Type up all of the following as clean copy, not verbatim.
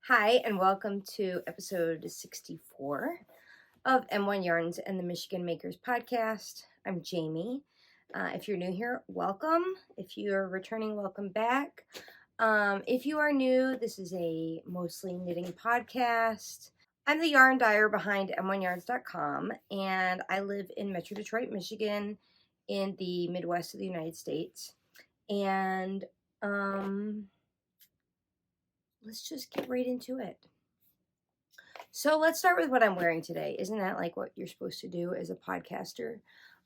Hi, and welcome to episode 64 of M1 Yarns and the Michigan Makers podcast. I'm Jamie. If you're new here, welcome. If you're returning, welcome back. If you are new, this is a mostly knitting podcast. I'm the yarn dyer behind m1yarns.com, and I live in Metro Detroit, Michigan, in the Midwest of the United States. And let's just get right into it. So let's start with what I'm wearing today. Isn't that like what you're supposed to do as a podcaster?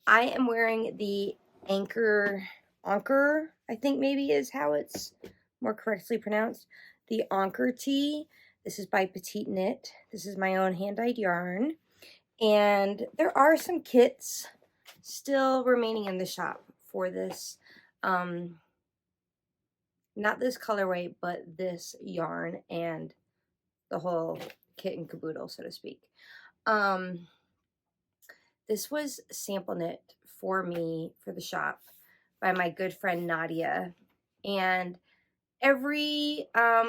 I am wearing the Anker, I think maybe is how it's more correctly pronounced. The Anker Tee. This is by PetiteKnit. This is my own hand-dyed yarn. And there are some kits still remaining in the shop for this. Not this colorway, but this yarn and the whole kit and caboodle, so to speak. This was sample knit for me for the shop by my good friend Nadia, and every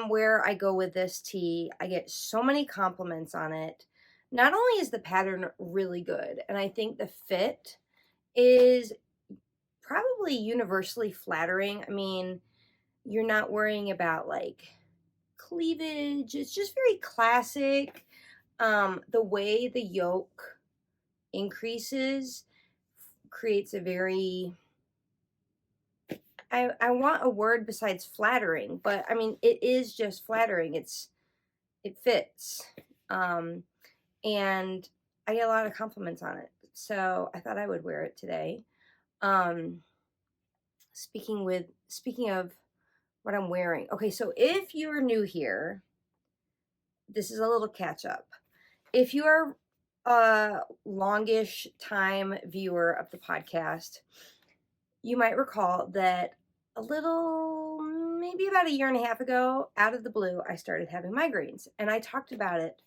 where I go with this tee, I get so many compliments on it. Not only is the pattern really good, and I think the fit is probably universally flattering. I mean, you're not worrying about like cleavage. It's just very classic. The way the yoke increases creates a very, I want a word besides flattering, but I mean, it is just flattering. It fits. And I get a lot of compliments on it. So I thought I would wear it today. Speaking of what I'm wearing. Okay, so if you're new here, this is a little catch up. If you are a longish time viewer of the podcast, you might recall that maybe about a year and a half ago, out of the blue, I started having migraines. And I talked about it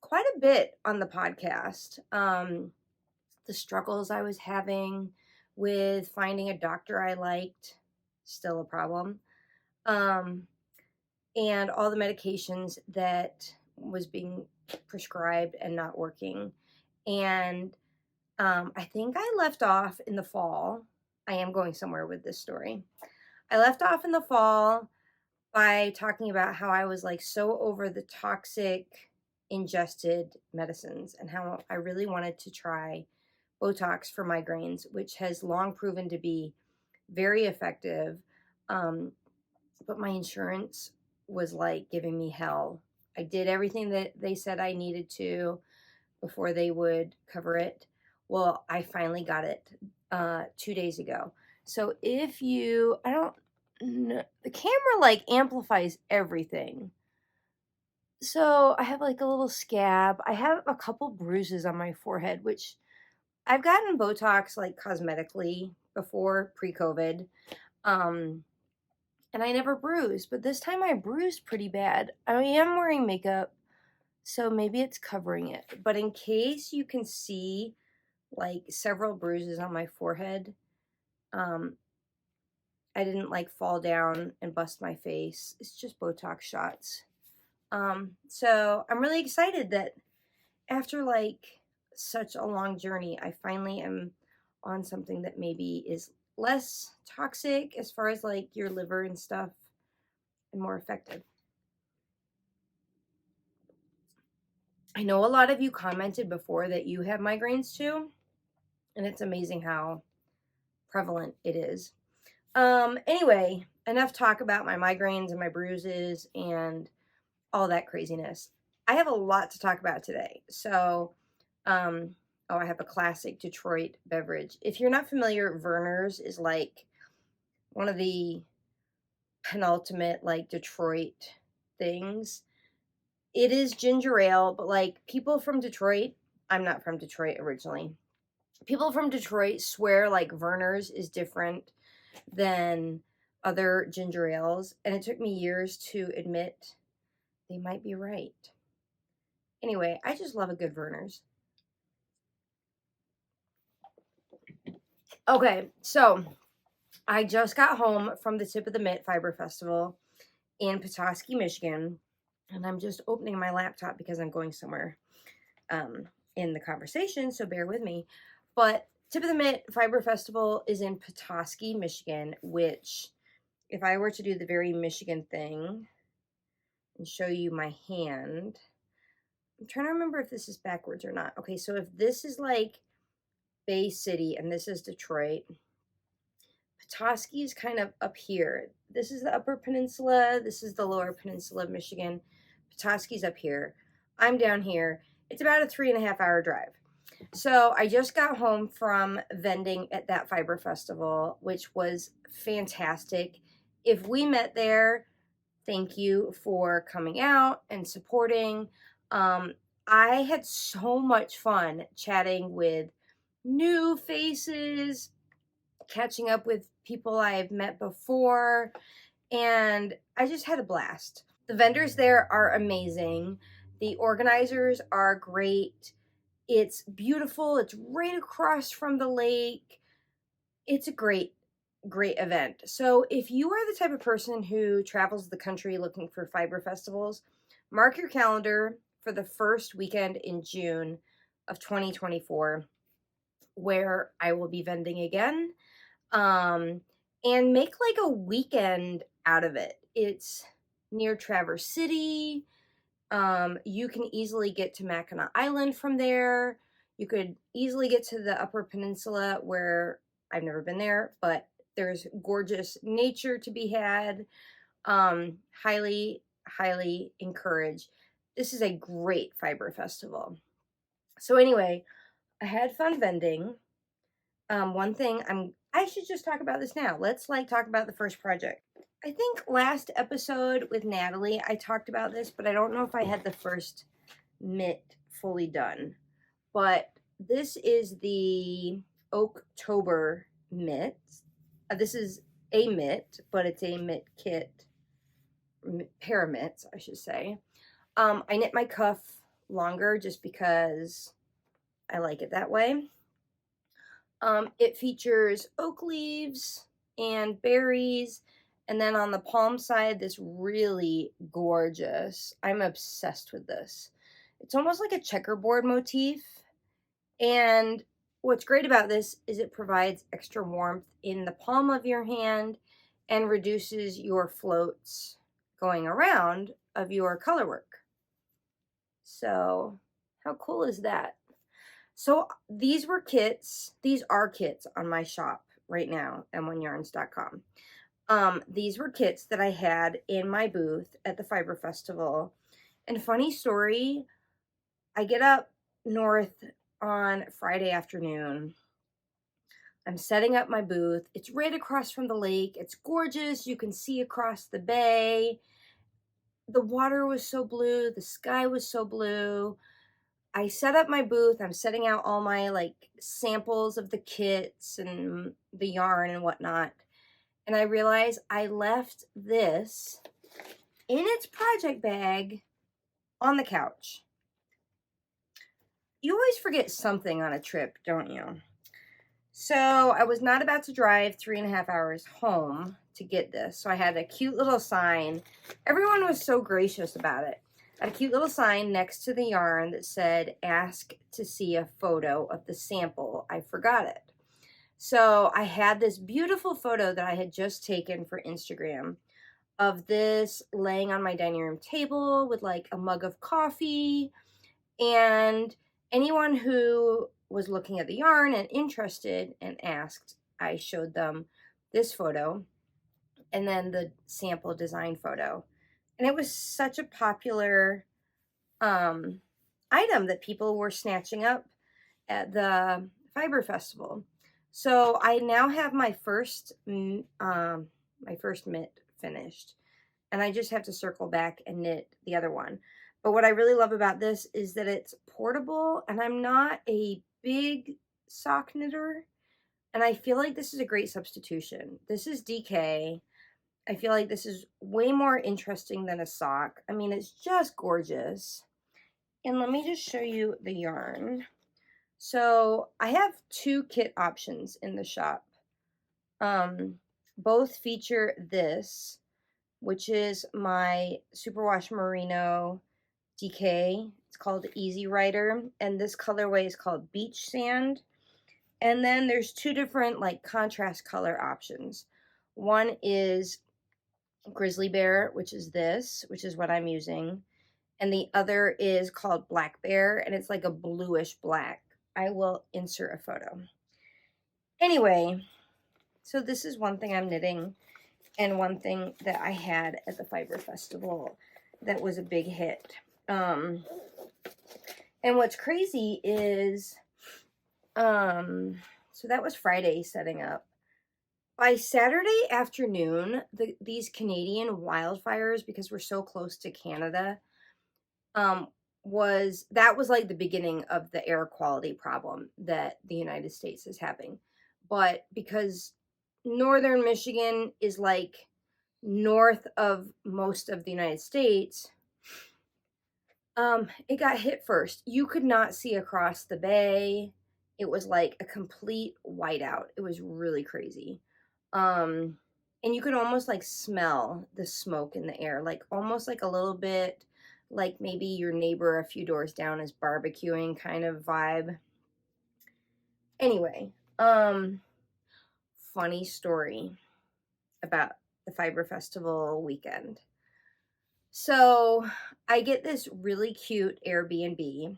quite a bit on the podcast. The struggles I was having with finding a doctor I liked, still a problem. And all the medications that was being prescribed and not working. And I think I left off in the fall. I am going somewhere with this story. I left off in the fall by talking about how I was like so over the toxic ingested medicines and how I really wanted to try Botox for migraines, which has long proven to be very effective. But my insurance was like giving me hell. I did everything that they said I needed to before they would cover it. Well, I finally got it 2 days ago. So if you, I don't know, the camera like amplifies everything. So I have like a little scab. I have a couple bruises on my forehead, which I've gotten Botox like cosmetically before pre-COVID. And I never bruised, but this time I bruised pretty bad. I am wearing makeup, so maybe it's covering it. But in case you can see like several bruises on my forehead, I didn't like fall down and bust my face. It's just Botox shots. So I'm really excited that after like such a long journey, I finally am on something that maybe is less toxic as far as like your liver and stuff and more effective. I know a lot of you commented before that you have migraines too, and it's amazing how prevalent it is. Anyway, enough talk about my migraines and my bruises and all that craziness. I have a lot to talk about today. So, I have a classic Detroit beverage. If you're not familiar, Verner's is like one of the penultimate like Detroit things. It is ginger ale, but like people from Detroit, I'm not from Detroit originally. People from Detroit swear like Verner's is different than other ginger ales, and it took me years to admit they might be right. Anyway, I just love a good Verner's. Okay, so I just got home from the Tip of the Mitt Fiber Festival in Petoskey, Michigan, And I'm just opening my laptop because I'm going somewhere in the conversation, so bear with me. But Tip of the Mitt Fiber Festival is in Petoskey, Michigan, which, if I were to do the very Michigan thing and show you my hand, I'm trying to remember if this is backwards or not. Okay, so if this is like Bay City and this is Detroit, Petoskey is kind of up here. This is the Upper Peninsula. This is the Lower Peninsula of Michigan. Petoskey's up here. I'm down here. It's about a 3.5 hour drive. So I just got home from vending at that fiber festival, which was fantastic. If we met there, thank you for coming out and supporting. I had so much fun chatting with new faces, catching up with people I've met before, and I just had a blast. The vendors there are amazing. The organizers are great. It's beautiful. It's right across from the lake. It's a great event. So if you are the type of person who travels the country looking for fiber festivals, mark your calendar for the first weekend in June of 2024, where I will be vending again. And make like a weekend out of it. It's near Traverse City. You can easily get to Mackinac Island from there. You could easily get to the Upper Peninsula, where I've never been there, but there's gorgeous nature to be had. Highly, highly encourage. This is a great fiber festival. So anyway, I had fun vending. One thing I should just talk about this now. Let's talk about the first project. I think last episode with Natalie, I talked about this, but I don't know if I had the first mitt fully done. But this is the Oaktober Mitts. This is a mitt, but it's a mitt kit, pair of mitts, I should say. I knit my cuff longer just because I like it that way. It features oak leaves and berries, and then on the palm side, this really gorgeous, I'm obsessed with this. It's almost like a checkerboard motif, and what's great about this is it provides extra warmth in the palm of your hand and reduces your floats going around of your color work. So how cool is that? So these are kits on my shop right now, m1yarns.com. These were kits that I had in my booth at the Fiber Festival. And funny story, I get up north on Friday afternoon. I'm setting up my booth. It's right across from the lake. It's gorgeous. You can see across the bay. The water was so blue. The sky was so blue. I set up my booth. I'm setting out all my samples of the kits and the yarn and whatnot. And I realized I left this in its project bag on the couch. You always forget something on a trip, don't you? So I was not about to drive 3.5 hours home to get this. So I had a cute little sign. Everyone was so gracious about it. I had a cute little sign next to the yarn that said, ask to see a photo of the sample. I forgot it. So I had this beautiful photo that I had just taken for Instagram of this laying on my dining room table with a mug of coffee. And anyone who was looking at the yarn and interested and asked, I showed them this photo and then the sample design photo. And it was such a popular item that people were snatching up at the Fiber Festival. So I now have my first mitt finished, and I just have to circle back and knit the other one. But what I really love about this is that it's portable, and I'm not a big sock knitter, and I feel like this is a great substitution. This is DK. I feel like this is way more interesting than a sock. I mean, it's just gorgeous. And let me just show you the yarn. So I have 2 kit options in the shop. Both feature this. which is my superwash merino DK. It's called Easy Rider, and this colorway is called Beach Sand. And then there's two different like contrast color options. One is Grizzly Bear, which is this, which is what I'm using. And the other is called Black Bear, and it's like a bluish black. I will insert a photo. Anyway, so this is one thing I'm knitting, and one thing that I had at the Fiber Festival that was a big hit. And what's crazy is, so that was Friday setting up. By Saturday afternoon, these Canadian wildfires, because we're so close to Canada, was like the beginning of the air quality problem that the United States is having. But because northern Michigan is like north of most of the United States, it got hit first. You could not see across the bay. It was like a complete whiteout. It was really crazy. And you could almost like smell the smoke in the air, like almost like a little bit like maybe your neighbor a few doors down is barbecuing kind of vibe. Anyway, funny story about the Fiber Festival weekend. So I get this really cute Airbnb,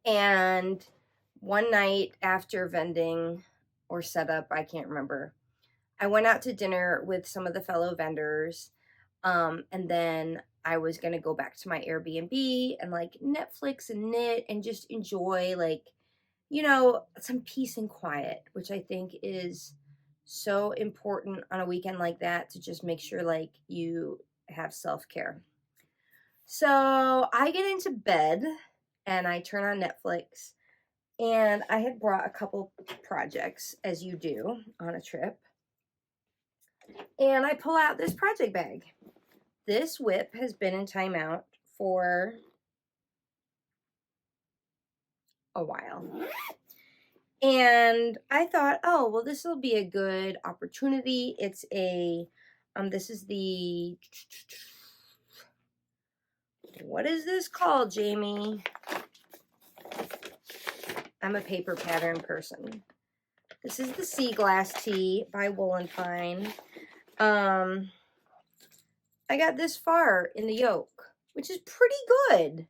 and one night after vending or setup, I can't remember, I went out to dinner with some of the fellow vendors, and then I was going to go back to my Airbnb and like Netflix and knit and just enjoy like, you know, some peace and quiet, which I think is so important on a weekend like that, to just make sure like you have self-care. So I get into bed and I turn on Netflix, and I had brought a couple projects, as you do on a trip. And I pull out this project bag. This whip has been in timeout for a while. And I thought, oh, well, this will be a good opportunity. It's a, this is the, what is this called, Jamie? I'm a paper pattern person. This is the Seaglass Tee by Wool and Pine. I got this far in the yoke, which is pretty good,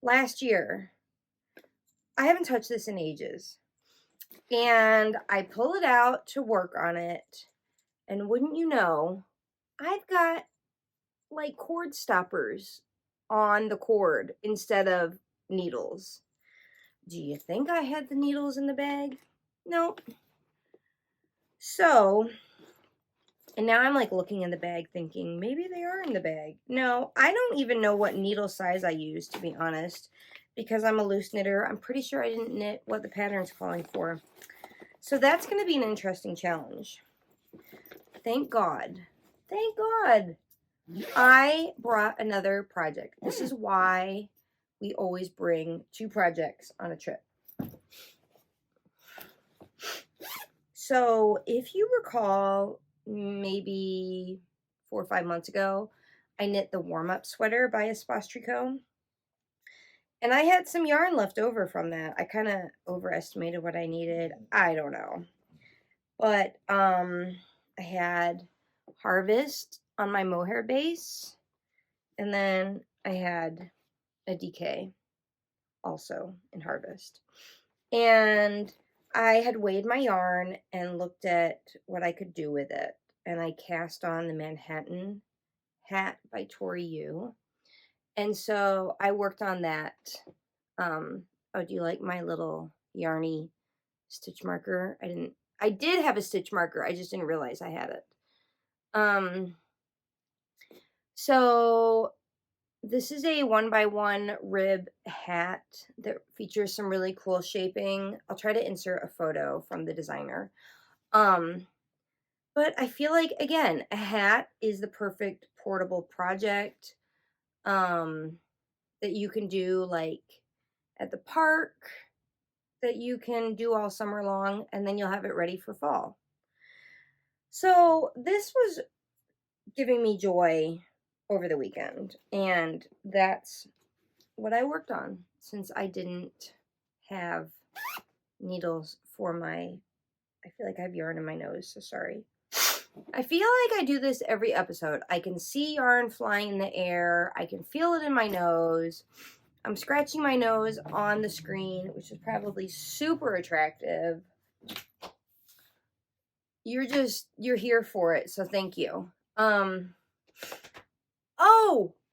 last year. I haven't touched this in ages. And I pull it out to work on it, and wouldn't you know, I've got like cord stoppers on the cord instead of needles. Do you think I had the needles in the bag? Nope. So, and now I'm like looking in the bag thinking, maybe they are in the bag. No, I don't even know what needle size I use, to be honest, because I'm a loose knitter. I'm pretty sure I didn't knit what the pattern's calling for. So that's going to be an interesting challenge. Thank God. Thank God. I brought another project. This is why we always bring 2 projects on a trip. So if you recall, maybe 4 or 5 months ago, I knit the warm-up sweater by Espace Tricot. And I had some yarn left over from that. I kind of overestimated what I needed. I don't know. But I had Harvest on my mohair base, and then I had a DK also in Harvest. And I had weighed my yarn and looked at what I could do with it, and I cast on the Manhattan hat by Tori Yu. And so I worked on that. Oh, do you like my little yarny stitch marker? I did have a stitch marker. I just didn't realize I had it. So this is a 1x1 rib hat that features some really cool shaping. I'll try to insert a photo from the designer. But I feel like, again, a hat is the perfect portable project that you can do like at the park, that you can do all summer long, and then you'll have it ready for fall. So this was giving me joy over the weekend. And that's what I worked on since I didn't have needles for my, I feel like I have yarn in my nose, so sorry. I feel like I do this every episode. I can see yarn flying in the air. I can feel it in my nose. I'm scratching my nose on the screen, which is probably super attractive. You're here for it, so thank you.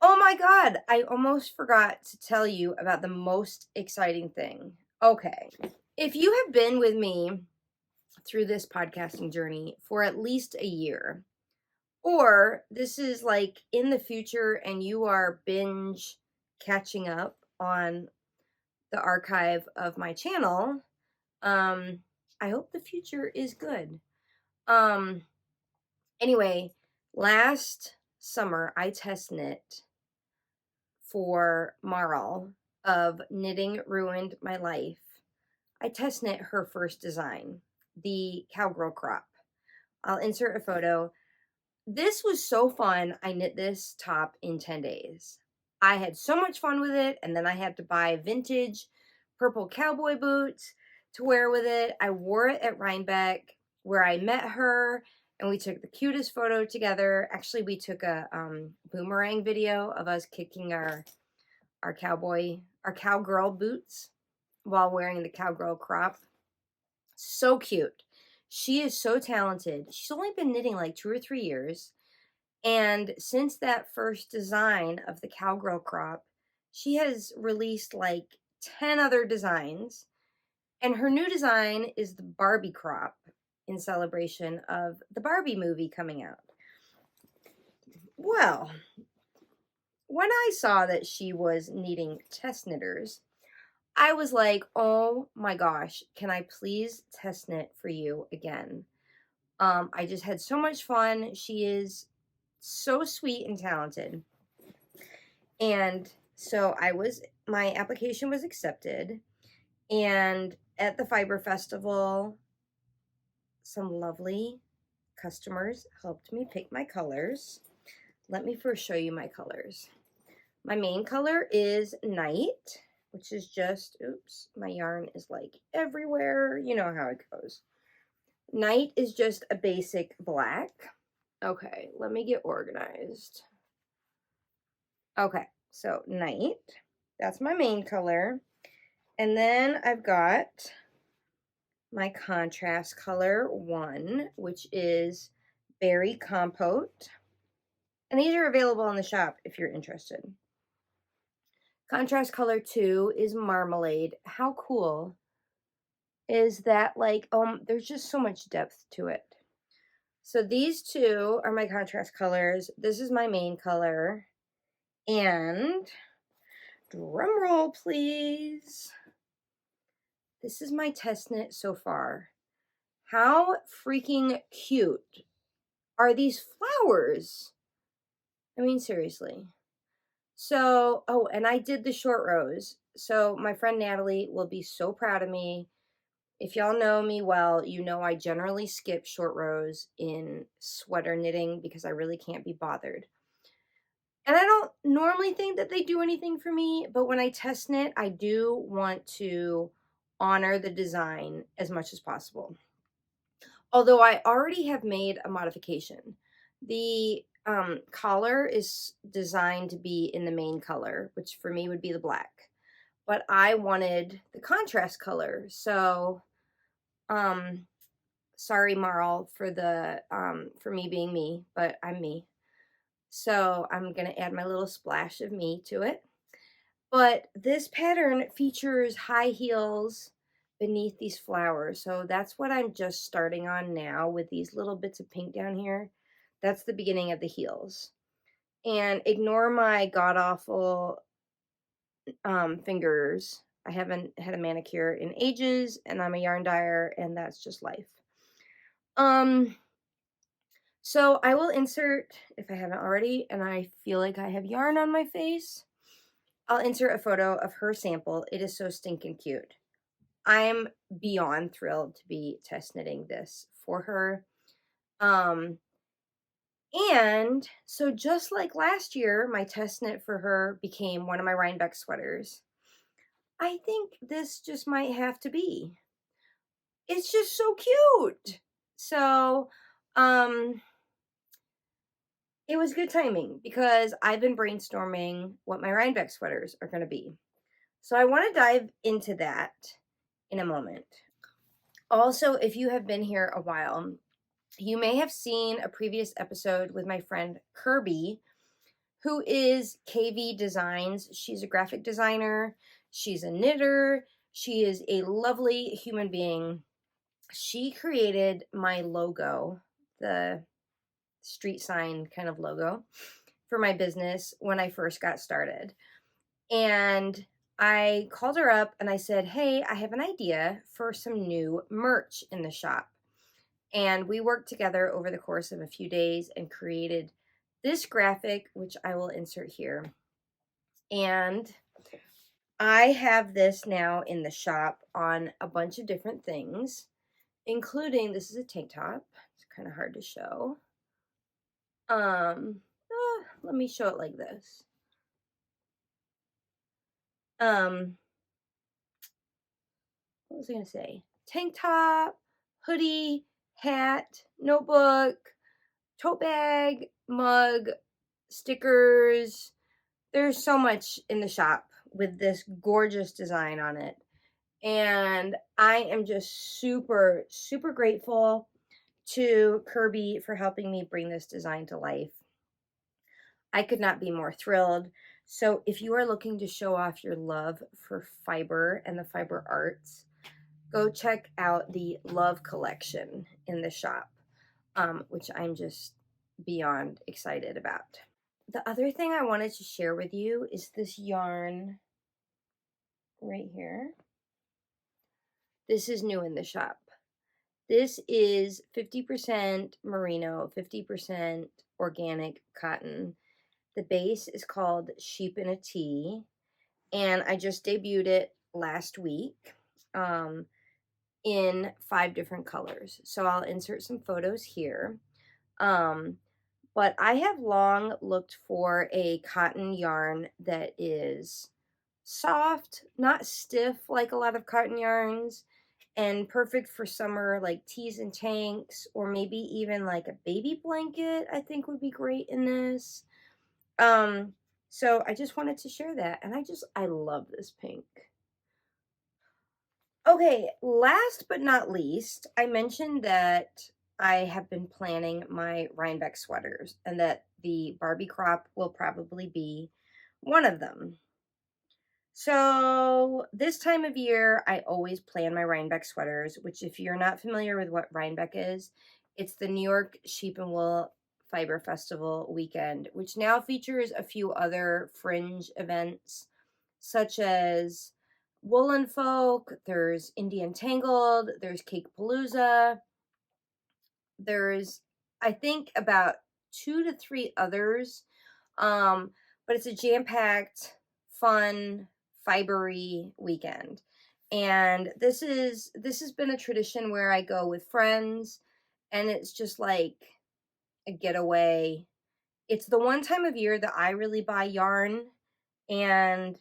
Oh my God. I almost forgot to tell you about the most exciting thing. Okay. If you have been with me through this podcasting journey for at least a year, or this is like in the future and you are binge catching up on the archive of my channel, I hope the future is good. Anyway, last summer I test knit for Maral of Knitting Ruined My Life. I test knit her first design, the cowgirl crop. I'll insert a photo. This was so fun. I knit this top in 10 days. I had so much fun with it, and then I had to buy vintage purple cowboy boots to wear with it. I wore it at Rhinebeck where I met her, and we took the cutest photo together. Actually, we took a boomerang video of us kicking our cowgirl boots while wearing the cowgirl crop. So cute. She is so talented. She's only been knitting like 2 or 3 years. And since that first design of the cowgirl crop, she has released like 10 other designs. And her new design is the Barbie crop in celebration of the Barbie movie coming out. Well, when I saw that she was needing test knitters, I was like, oh my gosh, can I please test knit for you again? I just had so much fun. She is so sweet and talented. And so my application was accepted. And at the Fiber Festival, some lovely customers helped me pick my colors. Let me first show you my colors. My main color is Night, which is just, oops, my yarn is like everywhere. You know how it goes. Night is just a basic black. Okay, let me get organized. Okay, so Night, that's my main color. And then I've got my contrast color 1, which is Berry Compote. And these are available in the shop if you're interested. Contrast color 2 is Marmalade. How cool is that? Like, there's just so much depth to it. So these two are my contrast colors. This is my main color. And drum roll, please. This is my test knit so far. How freaking cute are these flowers? I mean, seriously. So, oh, and I did the short rows. So my friend Natalie will be so proud of me. If y'all know me well, you know I generally skip short rows in sweater knitting because I really can't be bothered. And I don't normally think that they do anything for me, but when I test knit, I do want to honor the design as much as possible. Although I already have made a modification. The collar is designed to be in the main color, which for me would be the black. But I wanted the contrast color. So, sorry, Maral, for me being me, but I'm me. So I'm going to add my little splash of me to it. But this pattern features high heels beneath these flowers. So that's what I'm just starting on now with these little bits of pink down here. That's the beginning of the heels. And ignore my god-awful fingers. I haven't had a manicure in ages, and I'm a yarn dyer, and that's just life. So I will insert, if I haven't already, and I feel like I have yarn on my face, I'll insert a photo of her sample. It is so stinking cute. I'm beyond thrilled to be test knitting this for her. And so just like last year, my test knit for her became one of my Rhinebeck sweaters. I think this just might have to be. It's just so cute. So, um, it was good timing because I've been brainstorming what my Rhinebeck sweaters are going to be. So I want to dive into that in a moment. Also, if you have been here a while, you may have seen a previous episode with my friend Kirby, who is KV Designs. She's a graphic designer, she's a knitter, she is a lovely human being. She created my logo, the street sign kind of logo for my business when I first got started. And I called her up and I said, "Hey, I have an idea for some new merch in the shop." And we worked together over the course of a few days and created this graphic, which I will insert here. And I have this now in the shop on a bunch of different things, including this is a tank top. It's kind of hard to show. Let me show it like this. What was I going to say? Tank top, hoodie, hat, notebook, tote bag, mug, stickers. There's so much in the shop with this gorgeous design on it. And I am just super, super grateful to Kirby for helping me bring this design to life. I could not be more thrilled. So if you are looking to show off your love for fiber and the fiber arts, go check out the Love collection in the shop, which I'm just beyond excited about. The other thing I wanted to share with you is this yarn right here. This is new in the shop. This is 50% merino, 50% organic cotton. The base is called Sheep in a Tee, and I just debuted it last week in 5 different colors. So I'll insert some photos here. But I have long looked for a cotton yarn that is soft, not stiff like a lot of cotton yarns, and perfect for summer, like tees and tanks, or maybe even like a baby blanket, I think would be great in this. So I just wanted to share that, and I love this pink. Okay, last but not least, I mentioned that I have been planning my Rhinebeck sweaters and that the Barbie crop will probably be one of them. So this time of year, I always plan my Rhinebeck sweaters, which if you're not familiar with what Rhinebeck is, it's the New York Sheep and Wool Fiber Festival weekend, which now features a few other fringe events, such as Woolen Folk, there's Indian Tangled, there's Cake Palooza, there's, I think, about 2 to 3 others, but it's a jam-packed, fun, fibery weekend. And this has been a tradition where I go with friends, and it's just like a getaway. It's the one time of year that I really buy yarn and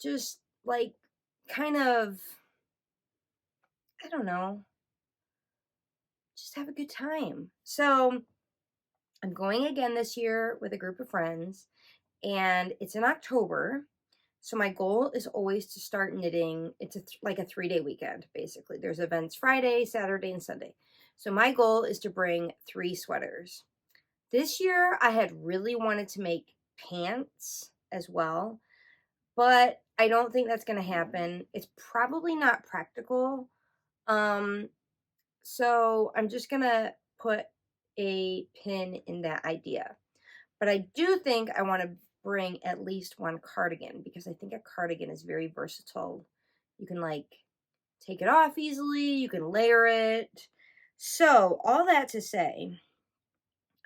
just like kind of, I don't know, just have a good time. So I'm going again this year with a group of friends, and it's in October. So my goal is always to start knitting. It's like a 3-day weekend, basically. There's events Friday, Saturday, and Sunday. So my goal is to bring 3 sweaters. This year, I had really wanted to make pants as well, but I don't think that's going to happen. It's probably not practical. So I'm just going to put a pin in that idea. But I do think I want to bring at least one cardigan because I think a cardigan is very versatile. You can like take it off easily, you can layer it. So, all that to say,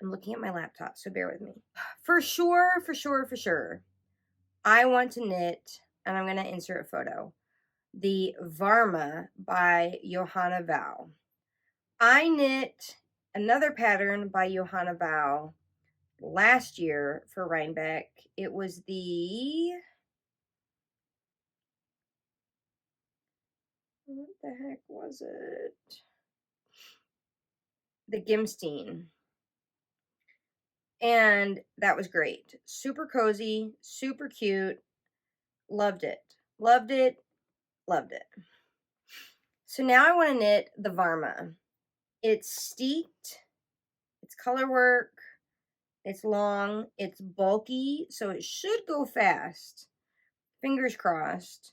I'm looking at my laptop, so bear with me. For sure, I want to knit, and I'm going to insert a photo, the Varma by Johanna. I knit another pattern by Johanna last year for Rhinebeck. It was what the heck was it? The Gimmstein. And that was great. Super cozy, super cute. Loved it. Loved it. Loved it. So now I want to knit the Varma. It's steeped, it's color work, it's long, it's bulky, so it should go fast. Fingers crossed.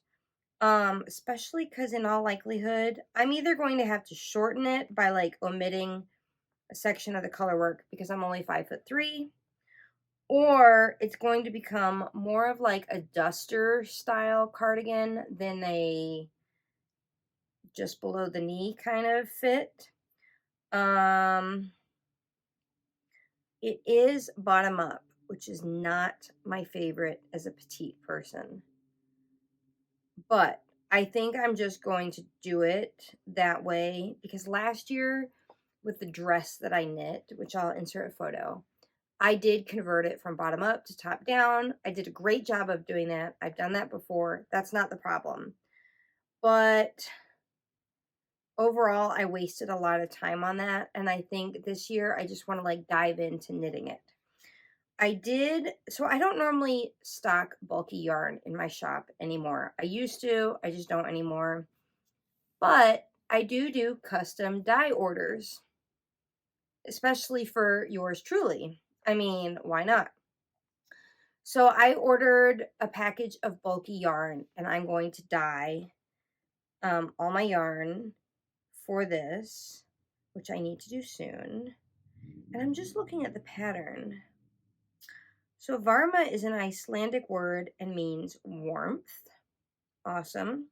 Especially because in all likelihood, I'm either going to have to shorten it by like omitting a section of the color work because I'm only 5'3", or it's going to become more of like a duster style cardigan than a just below the knee kind of fit. It is bottom up, which is not my favorite as a petite person. But I think I'm just going to do it that way because last year with the dress that I knit, which I'll insert a photo, I did convert it from bottom up to top down. I did a great job of doing that. I've done that before. That's not the problem. But overall, I wasted a lot of time on that. And I think this year I just want to like dive into knitting it. So I don't normally stock bulky yarn in my shop anymore. I used to, I just don't anymore. But I do custom dye orders, especially for yours truly. I mean, why not? So I ordered a package of bulky yarn and I'm going to dye all my yarn for this, which I need to do soon. And I'm just looking at the pattern. So Varma is an Icelandic word and means warmth. Awesome.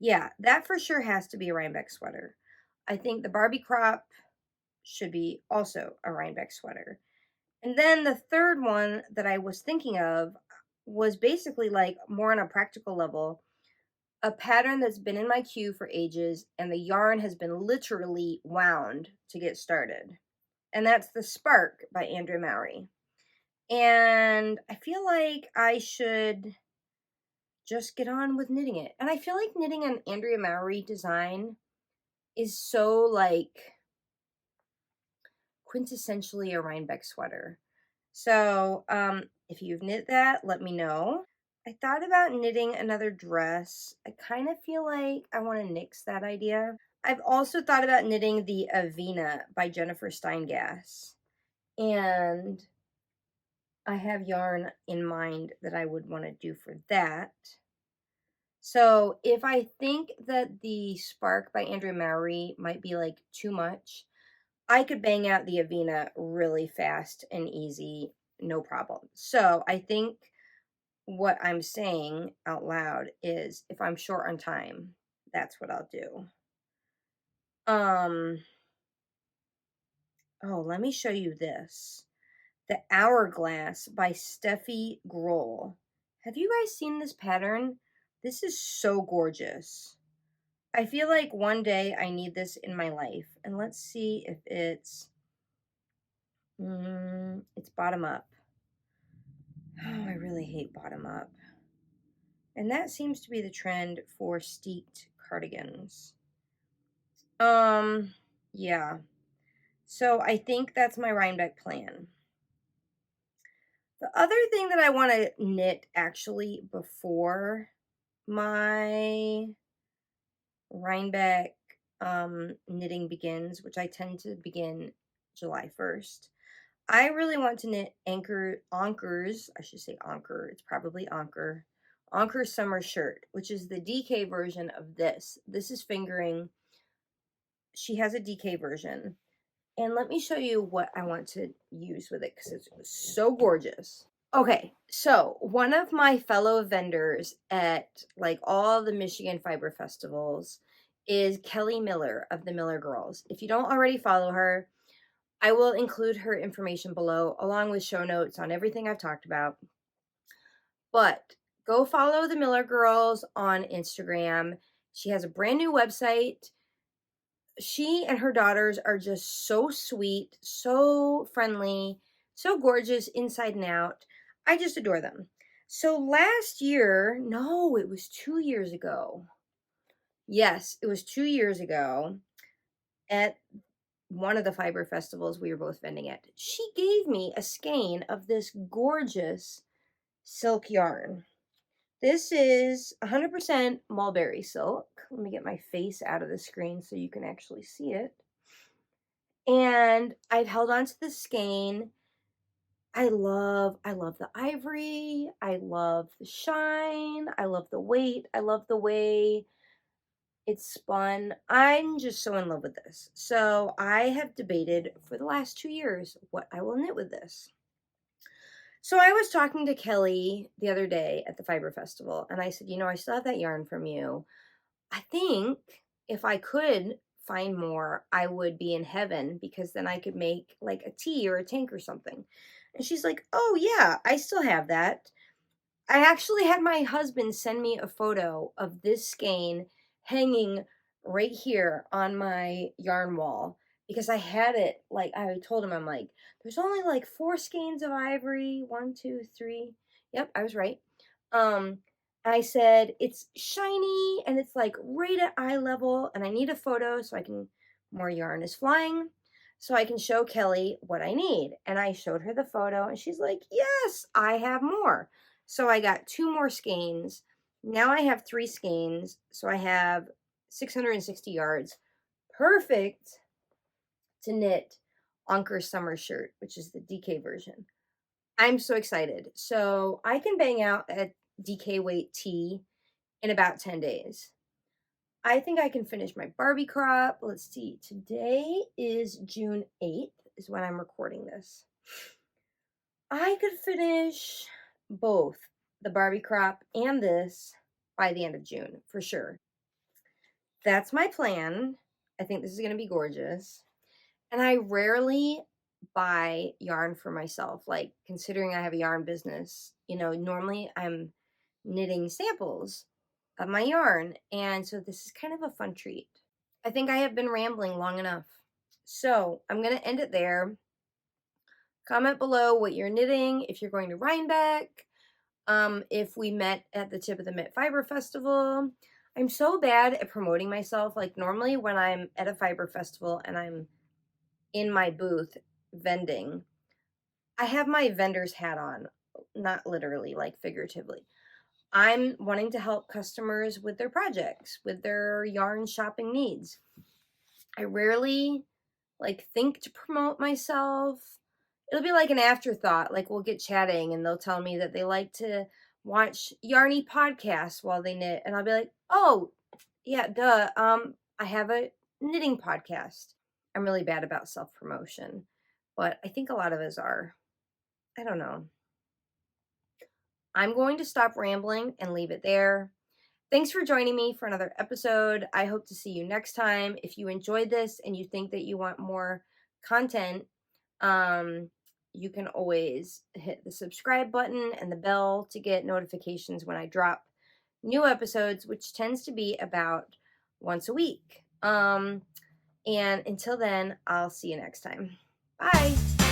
Yeah, that for sure has to be a Rhinebeck sweater. I think the Barbie crop should be also a Rhinebeck sweater. And then the third one that I was thinking of was basically like more on a practical level, a pattern that's been in my queue for ages and the yarn has been literally wound to get started. And that's the Spark by Andrea Mowry. And I feel like I should just get on with knitting it. And I feel like knitting an Andrea Mowry design is so like quintessentially a Rhinebeck sweater. So if you've knit that, let me know. I thought about knitting another dress. I kind of feel like I want to nix that idea. I've also thought about knitting the Avena by Jennifer Steingass. And I have yarn in mind that I would want to do for that. So if I think that the Spark by Andrea Mowry might be like too much, I could bang out the Avena really fast and easy, no problem. So I think what I'm saying out loud is if I'm short on time, that's what I'll do. Oh, let me show you this. The Hourglass by Steffi Grohl. Have you guys seen this pattern? This is so gorgeous. I feel like one day I need this in my life. And let's see if it's bottom up. Oh, I really hate bottom up. And that seems to be the trend for steeped cardigans. Yeah. So I think that's my Rhinebeck plan. The other thing that I want to knit actually before my Rhinebeck knitting begins, which I tend to begin July 1st. I really want to knit Anker's, I should say Anker, it's probably Anker summer shirt, which is the DK version of this. This is fingering. She has a DK version. And let me show you what I want to use with it because it's so gorgeous. Okay, so one of my fellow vendors at like all the Michigan fiber festivals is Kelly Miller of the Miller Girls. If you don't already follow her, I will include her information below along with show notes on everything I've talked about. But go follow the Miller Girls on Instagram. She has a brand new website. she and her daughters are just so sweet, so friendly, so gorgeous inside and out. I just adore them. So last year, no, it was 2 years ago. Yes, it was 2 years ago at one of the fiber festivals we were both vending at. She gave me a skein of this gorgeous silk yarn. This is 100% mulberry silk. Let me get my face out of the screen so you can actually see it. And I've held on to the skein. I love the ivory. I love the shine. I love the weight. I love the way it's spun. I'm just so in love with this. So I have debated for the last 2 years what I will knit with this. So I was talking to Kelly the other day at the Fiber Festival, and I said, I still have that yarn from you. I think if I could find more, I would be in heaven because then I could make like a tea or a tank or something. And she's like, oh, yeah, I still have that. I actually had my husband send me a photo of this skein hanging right here on my yarn wall because I had it, like I told him, I'm like, there's only like 4 skeins of ivory. 1, 2, 3. Yep, I was right. I said it's shiny and it's like right at eye level, and I need a photo so I can, more yarn is flying, so I can show Kelly what I need. And I showed her the photo and she's like, yes, I have more. So I got 2 more skeins. Now I have 3 skeins. So I have 660 yards. Perfect to knit Anker's summer shirt, which is the DK version. I'm so excited. So I can bang out a DK weight tee in about 10 days. I think I can finish my Barbie crop. Let's see. Today is June 8th is when I'm recording this. I could finish both the Barbie crop and this by the end of June for sure. That's my plan. I think this is going to be gorgeous. And I rarely buy yarn for myself. Like, considering I have a yarn business, normally I'm knitting samples of my yarn. And so this is kind of a fun treat. I think I have been rambling long enough. So I'm going to end it there. Comment below what you're knitting, if you're going to Rhinebeck, if we met at the Tip of the Mitt Fiber Festival. I'm so bad at promoting myself. Like, normally when I'm at a fiber festival and I'm in my booth vending, I have my vendor's hat on, not literally, like figuratively. I'm wanting to help customers with their projects, with their yarn shopping needs. I rarely think to promote myself. It'll be like an afterthought. Like, we'll get chatting and they'll tell me that they like to watch yarny podcasts while they knit, and I'll be like, oh yeah, duh. I have a knitting podcast. I'm really bad about self-promotion, but I think a lot of us are. I don't know. I'm going to stop rambling and leave it there. Thanks for joining me for another episode. I hope to see you next time. If you enjoyed this and you think that you want more content, you can always hit the subscribe button and the bell to get notifications when I drop new episodes, which tends to be about once a week. And until then, I'll see you next time. Bye.